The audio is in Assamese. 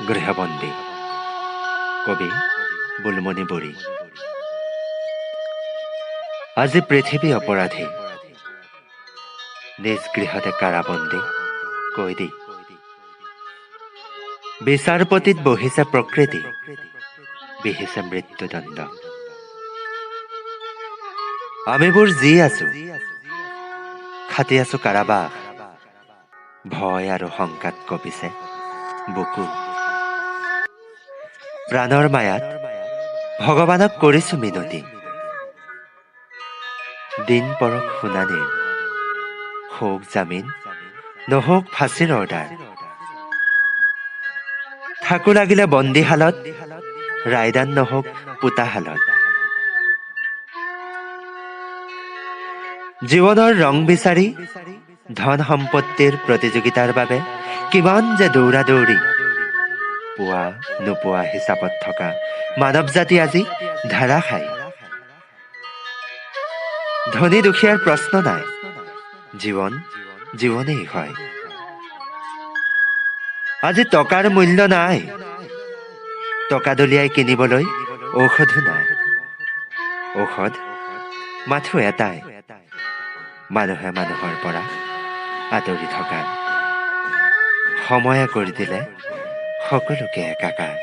গৃহবন্দী কবি বুলমণি বুঢ়ী। আজি পৃথিৱী অপৰাধী, নিজ গৃহতে কাৰাবন্দী কৈদী। বিচাৰপতিত বহিছে প্ৰকৃতি, বিহিছে মৃত্যুদণ্ড। আমিবোৰ যি আছো, খাটি আছো কাৰাবাস, ভয় আৰু শংকাত কঁপিছে বুকু। প্ৰাণৰ মায়াত ভগৱানক কৰিছো মিনতি, দিন পৰক শুনানিৰ, হওক জামিন নহওক ফাঁচীৰ অৰ্ডাৰ। থাকো লাগিলে বন্দীশালত, ৰায়দান নহওক পোতাশালত। জীৱনৰ ৰং বিচাৰি ধন সম্পত্তিৰ প্ৰতিযোগিতাৰ বাবে কিমান যে দৌৰা দৌৰি। পোৱা নোপোৱা হিচাপত থকা মানৱ জাতি আজি ধাৰাসায়ী। ধনী দুখীয়াৰ প্ৰশ্ন নাই, জীৱন জীৱনেই হয়। আজি টকাৰ মূল্য নাই, টকা দলিয়াই কিনিবলৈ ঔষধো নাই। ঔষধ মাথো এটাই, মানুহে মানুহৰ পৰা আঁতৰি থকা। সময়ে কৰি দিলে সকলোকে একাকাৰ।